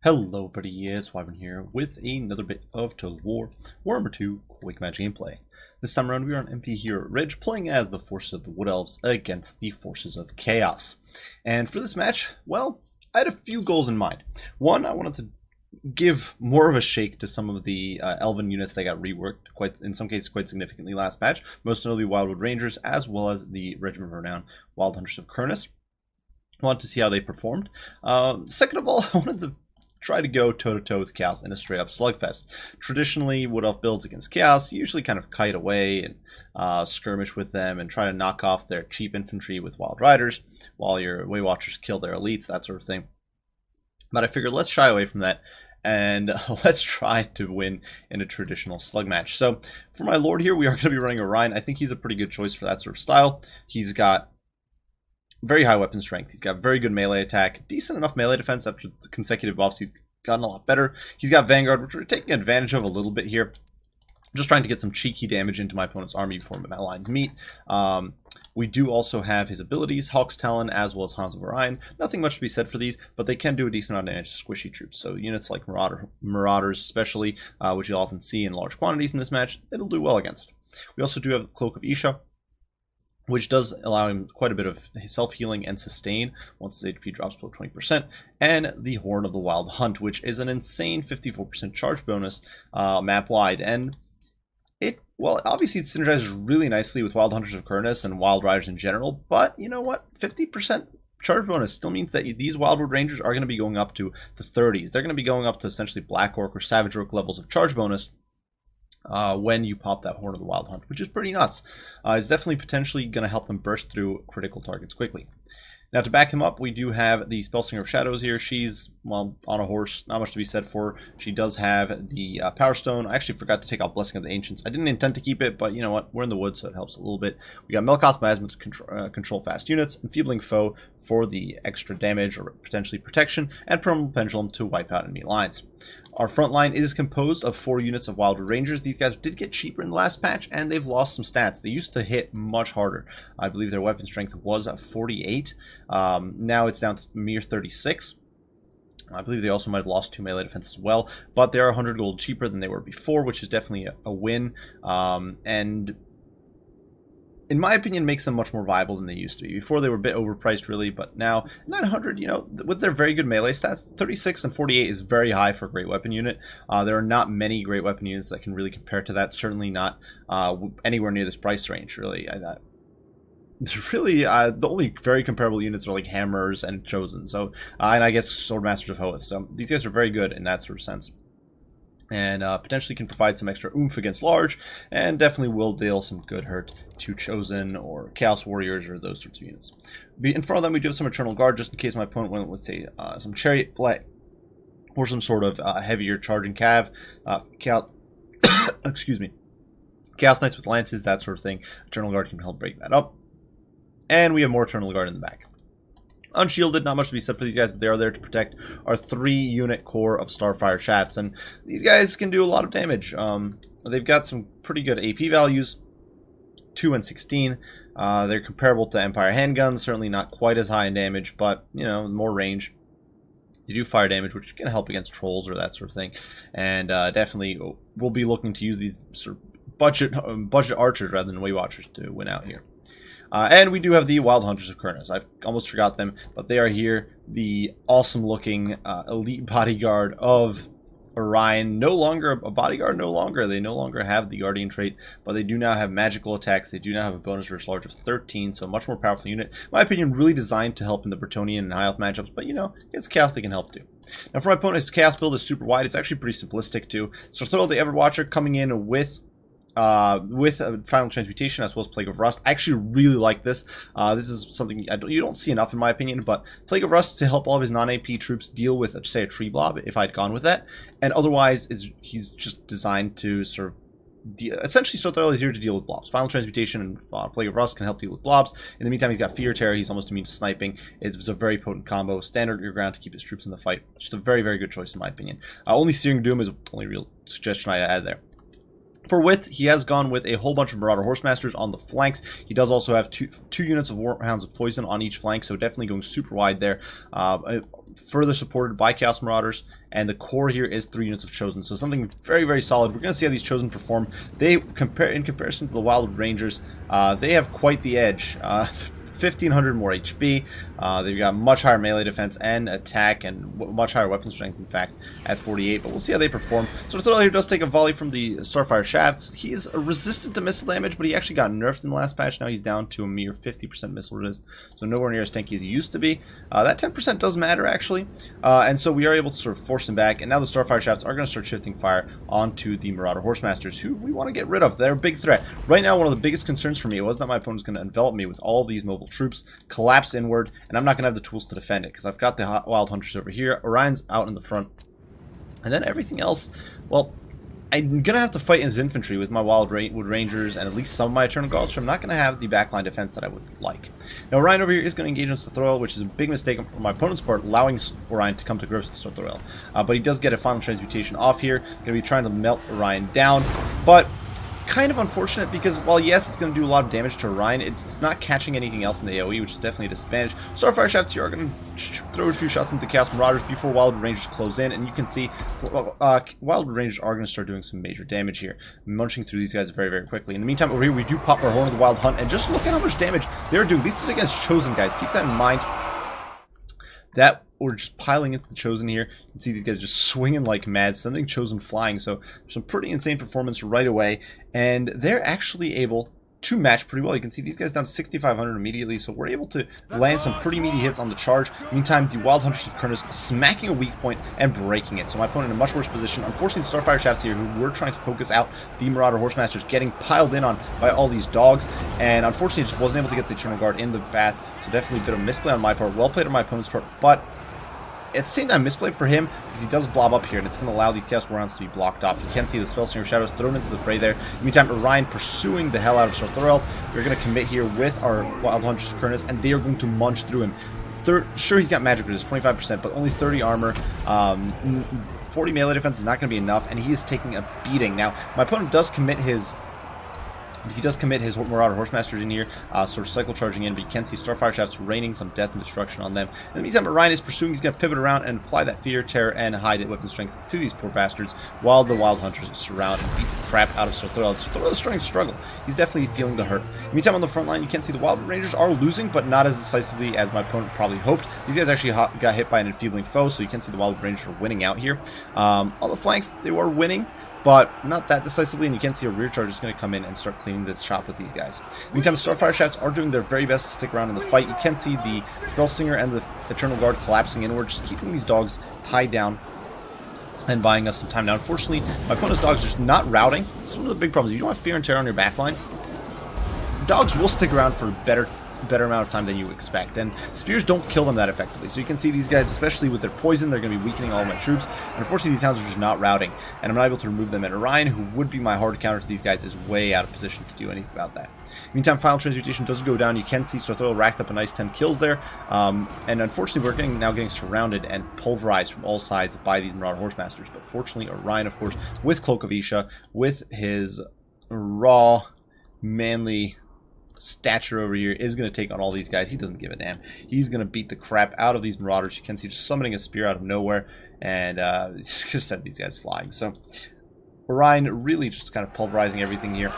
Hello buddy, it's Wyvern here with another bit of Total War, Warhammer 2 Quick Match gameplay. This time around we are on MP here at Ridge, playing as the forces of the Wood Elves against the forces of Chaos. And for this match, well, I had a few goals in mind. One, I wanted to give more of a shake to some of the Elven units that got reworked, in some cases quite significantly last patch, most notably Wildwood Rangers, as well as the Regiment of Renown Wild Hunters of Kurnus. I wanted to see how they performed. Second of all, I wanted to try to go toe-to-toe with Chaos in a straight-up slugfest. Traditionally, Wood Elf builds against Chaos usually kind of kite away and skirmish with them and try to knock off their cheap infantry with Wild Riders, while your Waywatchers kill their elites, that sort of thing. But I figured let's shy away from that, and let's try to win in a traditional slug match. So, for my lord here, we are going to be running Orion. I think he's a pretty good choice for that sort of style. He's got very high weapon strength. He's got very good melee attack, decent enough melee defense after the consecutive buffs. He's gotten a lot better. He's got Vanguard, which we're taking advantage of a little bit here. Just trying to get some cheeky damage into my opponent's army before my lines meet. We do also have his abilities, Hawk's Talon, as well as Hans of Orion. Nothing much to be said for these, but they can do a decent amount of damage to squishy troops. So units like Marauders especially, which you'll often see in large quantities in this match, it'll do well against. We also do have the Cloak of Isha, which does allow him quite a bit of self-healing and sustain once his HP drops below 20%, and the Horn of the Wild Hunt, which is an insane 54% charge bonus map-wide, and well, obviously it synergizes really nicely with Wild Hunters of Kurnus and Wild Riders in general, but you know what, 50% charge bonus still means that these Wildwood Rangers are going to be going up to the 30s. They're going to be going up to essentially Black Orc or Savage Orc levels of charge bonus when you pop that Horn of the Wild Hunt, which is pretty nuts. It's definitely potentially going to help him burst through critical targets quickly. Now, to back him up, we do have the Spellsinger of Shadows here. She's, well, on a horse, not much to be said for her. She does have the Power Stone. I actually forgot to take out Blessing of the Ancients. I didn't intend to keep it, but you know what? We're in the woods, so it helps a little bit. We got Melkoth's Miasma to control fast units, Enfeebling Foe for the extra damage or potentially protection, and Permanent Pendulum to wipe out enemy lines. Our front line is composed of 4 units of Wildwood Rangers. These guys did get cheaper in the last patch, and they've lost some stats. They used to hit much harder. I believe their weapon strength was 48. Now it's down to mere 36. I believe they also might have lost 2 melee defense as well, but they are 100 gold cheaper than they were before, which is definitely a win. And in my opinion, makes them much more viable than they used to be. Before, they were a bit overpriced, really, but now 900, you know, with their very good melee stats, 36 and 48 is very high for a great weapon unit. There are not many great weapon units that can really compare to that, certainly not anywhere near this price range, really. Really, the only very comparable units are like Hammers and Chosen, so and I guess Swordmasters of Hoeth. So these guys are very good in that sort of sense, and potentially can provide some extra oomph against large, and definitely will deal some good hurt to Chosen or Chaos Warriors or those sorts of units. In front of them, we do have some Eternal Guard, just in case my opponent went, let's say, some Chariot Play, or some sort of heavier charging cav, excuse me, Chaos Knights with Lances, that sort of thing. Eternal Guard can help break that up. And we have more Eternal Guard in the back. Unshielded, not much to be said for these guys, but they are there to protect our 3-unit core of Starfire Shafts, and these guys can do a lot of damage. They've got some pretty good AP values, 2 and 16. They're comparable to Empire handguns, certainly not quite as high in damage, but, you know, more range. They do fire damage, which can help against trolls or that sort of thing, and definitely we'll be looking to use these sort of budget archers rather than Waywatchers to win out here. And we do have the Wild Hunters of Kurnus. I almost forgot them, but they are here. The awesome-looking elite bodyguard of Orion. No longer a bodyguard, no longer. They no longer have the Guardian trait, but they do now have magical attacks. They do now have a bonus versus large of 13, so a much more powerful unit. In my opinion, really designed to help in the Bretonnian and High Elf matchups, but you know, it's Chaos they can help too. Now, for my opponent, his Chaos build is super wide. It's actually pretty simplistic too. So, Thorold the Everwatcher coming in with Final Transmutation as well as Plague of Rust. I actually really like this. This is something you don't see enough in my opinion, but Plague of Rust to help all of his non-AP troops deal with, say, a tree blob, if I'd gone with that, and otherwise he's just designed to sort of essentially Thorold is here to deal with blobs. Final Transmutation and Plague of Rust can help deal with blobs. In the meantime, he's got Fear Terror. He's almost immune to sniping. It's a very potent combo. Standard your ground to keep his troops in the fight. Just a very, very good choice in my opinion. Only Searing Doom is the only real suggestion I add there. For width, he has gone with a whole bunch of Marauder Horsemasters on the flanks. He does also have two units of Warhounds of Poison on each flank, so definitely going super wide there. Further supported by Chaos Marauders, and the core here is 3 units of Chosen, so something very, very solid. We're going to see how these Chosen perform. They in comparison to the Wild Rangers, they have quite the edge. 1,500 more HP. They've got much higher melee defense and attack, and much higher weapon strength, in fact, at 48. But we'll see how they perform. So Thurl here does take a volley from the Starfire Shafts. He is resistant to missile damage, but he actually got nerfed in the last patch. Now he's down to a mere 50% missile resist, so nowhere near as tanky as he used to be. That 10% does matter, actually. And so we are able to sort of force him back, and now the Starfire Shafts are going to start shifting fire onto the Marauder Horsemasters, who we want to get rid of. They're a big threat. Right now, one of the biggest concerns for me was that my opponent was going to envelop me with all of these mobile troops, collapse inward, and I'm not going to have the tools to defend it because I've got the Wild Hunters over here. Orion's out in the front, and then everything else, well, I'm going to have to fight his infantry with my Wood Rangers and at least some of my Eternal Guards, so I'm not going to have the backline defense that I would like. Now, Orion over here is going to engage on Thurl, which is a big mistake from my opponent's part, allowing Orion to come to grips with Thurl. But he does get a final transmutation off here. Going to be trying to melt Orion down, but kind of unfortunate because while yes, it's going to do a lot of damage to Orion, it's not catching anything else in the AoE, which is definitely a disadvantage. Starfire Shafts here are going to throw a few shots into the Chaos Marauders before Wild Rangers close in, and you can see Wild Rangers are going to start doing some major damage here, munching through these guys very, very quickly. In the meantime, over here we do pop our Horn of the Wild Hunt, and just look at how much damage they're doing. This is against Chosen, guys. Keep that in mind. That we're just piling into the Chosen here. You can see these guys just swinging like mad, sending Chosen flying. So some pretty insane performance right away, and they're actually able to match pretty well. You can see these guys down to 6,500 immediately, so we're able to land some pretty meaty hits on the charge. Meantime, the Wild Hunters of Kurnus smacking a weak point and breaking it. So my opponent in a much worse position. Unfortunately, the Starfire Shafts here, who were trying to focus out the Marauder Horsemasters, getting piled in on by all these dogs, and unfortunately just wasn't able to get the Eternal Guard in the path. So definitely a bit of misplay on my part, well played on my opponent's part, but at the same time, misplay for him because he does blob up here, and it's going to allow these Chaos Warhounds to be blocked off. You can see the Spellslinger Shadows thrown into the fray there. Meantime, Orion pursuing the hell out of Thurl. We're going to commit here with our Wild Hunters of Kurnus, and they are going to munch through him. Sure, he's got magic resist, 25%, but only 30 armor. 40 melee defense is not going to be enough, and he is taking a beating. Now, my opponent does commit his Marauder Horsemasters in here, sort of cycle charging in, but you can see Starfire Shafts raining some death and destruction on them. In the meantime, Orion is pursuing. He's going to pivot around and apply that fear, terror, and hide weapon strength to these poor bastards, while the Wild Hunters surround and beat the crap out of Thurl. Thurl is starting to struggle. He's definitely feeling the hurt. Meantime, on the front line, you can see the Wild Rangers are losing, but not as decisively as my opponent probably hoped. These guys actually got hit by an enfeebling foe, so you can see the Wild Rangers are winning out here. On the flanks, they were winning, but not that decisively, and you can see a rear charge is going to come in and start cleaning this shop with these guys. Meantime, Starfire Shafts are doing their very best to stick around in the fight. You can see the Spellslinger and the Eternal Guard collapsing inward, just keeping these dogs tied down and buying us some time. Now, unfortunately, my opponent's dogs are just not routing. It's one of the big problems. If you don't have fear and terror on your backline, dogs will stick around for a better amount of time than you expect, and spears don't kill them that effectively. So you can see these guys, especially with their poison, they're going to be weakening all my troops, and unfortunately these hounds are just not routing, and I'm not able to remove them. And Orion, who would be my hard counter to these guys, is way out of position to do anything about that. Meantime, final transmutation does go down. You can see Thurl racked up a nice 10 kills there, and unfortunately we're now getting surrounded and pulverized from all sides by these Marauder Horsemasters. But fortunately, Orion, of course, with Cloak of Isha, with his raw, manly stature over here, is going to take on all these guys. He doesn't give a damn. He's going to beat the crap out of these Marauders. You can see just summoning a spear out of nowhere, and just send these guys flying. So Orion really just kind of pulverizing everything here.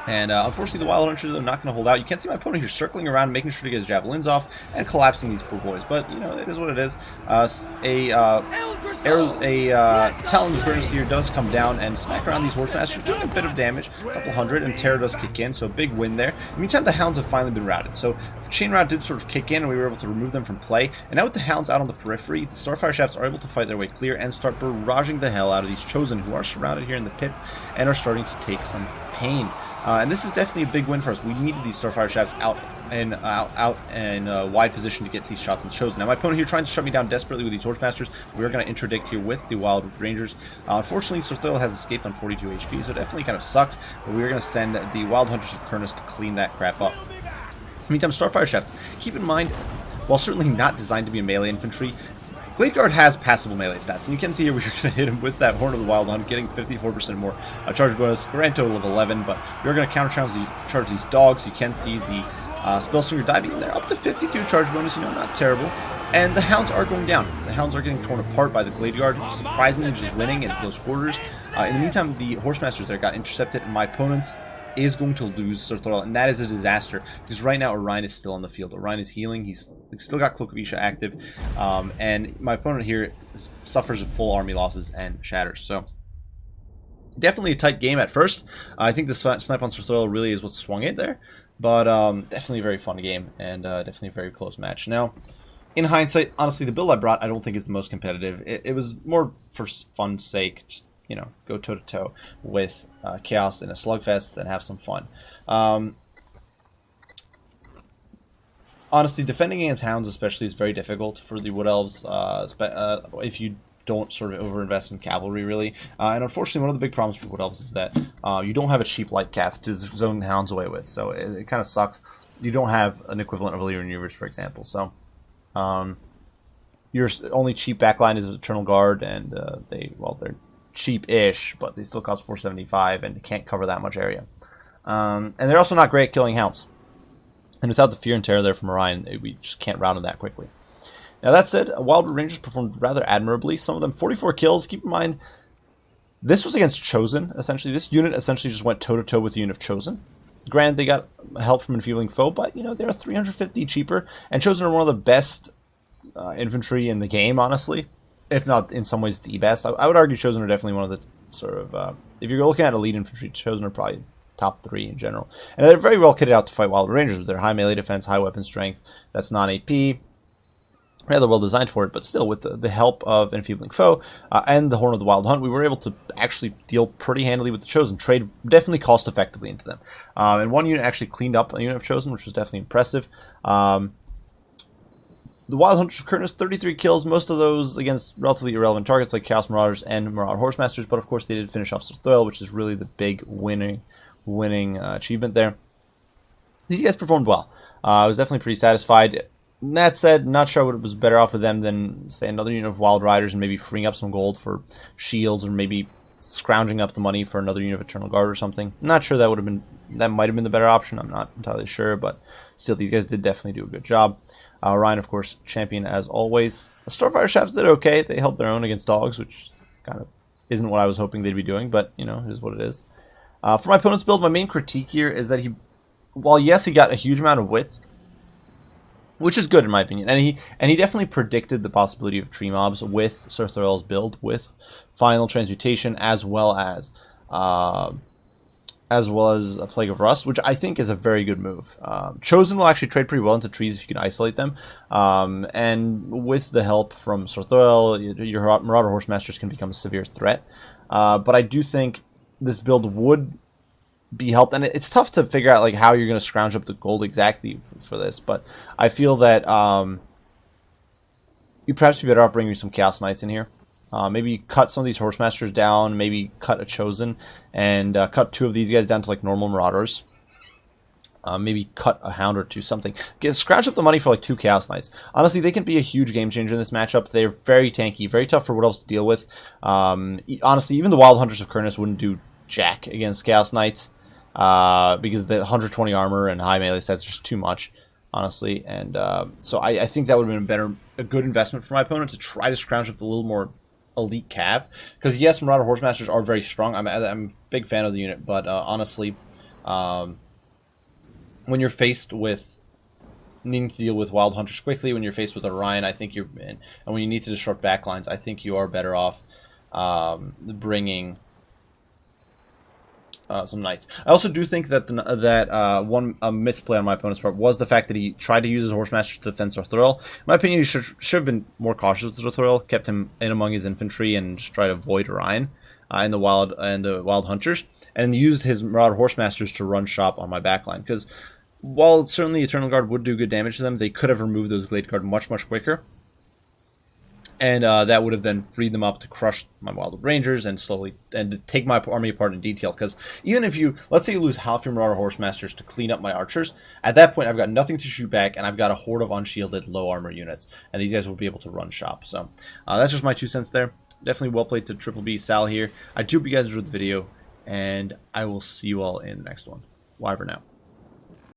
And unfortunately, the Wild Hunters are not going to hold out. You can see my opponent here circling around, making sure to get his javelins off, and collapsing these poor boys. But, you know, it is what it is. Talon of Greatness here does come down and smack around these Horsemasters, doing a bit of damage, a couple hundred, and Terror does kick in, so a big win there. In the meantime, the Hounds have finally been routed. So Chain Rout did sort of kick in, and we were able to remove them from play. And now with the Hounds out on the periphery, the Starfire Shafts are able to fight their way clear and start barraging the hell out of these Chosen, who are surrounded here in the pits and are starting to take some pain. And this is definitely a big win for us. We needed these Starfire Shafts out in wide position to get these shots and Chosen. Now my opponent here trying to shut me down desperately with these Horsemasters. We're going to interdict here with the Wild Rangers. Unfortunately, Thurl has escaped on 42 HP, so it definitely kind of sucks. But we're going to send the Wild Hunters of Kurnus to clean that crap up. Meantime, Starfire Shafts, keep in mind, while certainly not designed to be a melee infantry, Glade Guard has passable melee stats, and you can see here we're going to hit him with that Horn of the Wild Hunt, getting 54% more charge bonus, grand total of 11, but we're going to countercharge these dogs. You can see the Spellslinger diving in there, up to 52 charge bonus, you know, not terrible. And the Hounds are going down. The Hounds are getting torn apart by the Glade Guard, surprisingly just winning in close quarters. In the meantime, the Horsemasters there got intercepted, and my opponent's is going to lose Sir Thorel, and that is a disaster, because right now Orion is still on the field. Orion is healing, he's still got Cloak of Isha active, and my opponent here suffers full army losses and shatters. So definitely a tight game at first. I think the snipe on Sir Thorel really is what swung it there, but definitely a very fun game, and definitely a very close match. Now, in hindsight, honestly, the build I brought I don't think is the most competitive. It was more for fun's sake, just, you know, go toe-to-toe with Chaos in a slugfest and have some fun. Honestly, defending against Hounds especially is very difficult for the Wood Elves if you don't sort of overinvest in cavalry, really. And unfortunately, one of the big problems for Wood Elves is that you don't have a cheap light cav to zone Hounds away with, so it kind of sucks. You don't have an equivalent of a Leader Maneuvers, for example, so your only cheap backline is Eternal Guard, and they're cheap-ish, but they still cost 475 and can't cover that much area. And they're also not great at killing Hounds. And without the Fear and Terror there from Orion, we just can't rout them that quickly. Now that said, Wild Rangers performed rather admirably. Some of them 44 kills. Keep in mind, this was against Chosen, essentially. This unit essentially just went toe-to-toe with the unit of Chosen. Granted, they got help from Enfeebling Foe, but, you know, they're 350 cheaper. And Chosen are one of the best infantry in the game, honestly. If not, in some ways, the best. I would argue Chosen are definitely one of the sort of... if you're looking at elite infantry, Chosen are probably top 3 in general. And they're very well kitted out to fight Wild Rangers with their high melee defense, high weapon strength. That's non-AP. Rather well designed for it, but still, with the help of Enfeebling Foe and the Horn of the Wild Hunt, we were able to actually deal pretty handily with the Chosen. Trade definitely cost effectively into them. And one unit actually cleaned up a unit of Chosen, which was definitely impressive. The Wild Hunters of Kurtness, 33 kills, most of those against relatively irrelevant targets like Chaos Marauders and Marauder Horsemasters, but of course they did finish off Sir Thorel, which is really the big winning achievement there. These guys performed well. I was definitely pretty satisfied. That said, not sure what was better off of them than, say, another unit of Wild Riders and maybe freeing up some gold for shields, or maybe scrounging up the money for another unit of Eternal Guard or something. Not sure that might have been the better option. I'm not entirely sure, but still, these guys did definitely do a good job. Ryan, of course, champion as always. The Starfire Shafts did okay. They held their own against dogs, which kind of isn't what I was hoping they'd be doing, but, you know, it is what it is. For my opponent's build, my main critique here is that while yes, he got a huge amount of width, which is good in my opinion, and he definitely predicted the possibility of tree mobs with Sir Thorel's build, with Final Transmutation, as well as a Plague of Rust, which I think is a very good move. Chosen will actually trade pretty well into trees if you can isolate them, and with the help from Sir Thorel, your Marauder Horsemasters can become a severe threat. But I do think this build would be helped, and it's tough to figure out like how you're going to scrounge up the gold exactly for this, but I feel that you'd perhaps be better off bringing some Chaos Knights in here. Maybe cut some of these Horsemasters down, maybe cut a Chosen, and cut 2 of these guys down to like normal Marauders. Maybe cut a Hound or 2, something. Scratch up the money for like 2 Chaos Knights. Honestly, they can be a huge game changer in this matchup. They're very tanky, very tough for Wood Elves to deal with. Honestly, even the Wild Hunters of Kurtness wouldn't do jack against Chaos Knights, because the 120 armor and high melee stats are just too much, honestly. And so I think that would have been a good investment for my opponent to try to scrounge up the little more elite cav, because yes, Marauder Horsemasters are very strong. I'm a big fan of the unit, but honestly, when you're faced with needing to deal with Wild Hunters quickly, when you're faced with Orion, I think and when you need to disrupt backlines, I think you are better off bringing some knights. I also do think that one misplay on my opponent's part was the fact that he tried to use his Horsemasters to defend Sir Thorel. In my opinion, he should have been more cautious with Sir Thorel, kept him in among his infantry, and just try to avoid Orion and the Wild Hunters, and used his Marauder Horsemasters to run shop on my backline. Because while certainly Eternal Guard would do good damage to them, they could have removed those Glade Guard much quicker. And that would have then freed them up to crush my Wildwood Rangers and slowly and to take my army apart in detail. Because even if you, let's say you lose half your Marauder Horsemasters to clean up my archers, at that point I've got nothing to shoot back, and I've got a horde of unshielded low armor units, and these guys will be able to run shop. So that's just my 2 cents there. Definitely well played to Triple B Sal here. I do hope you guys enjoyed the video, and I will see you all in the next one. Wyvern out.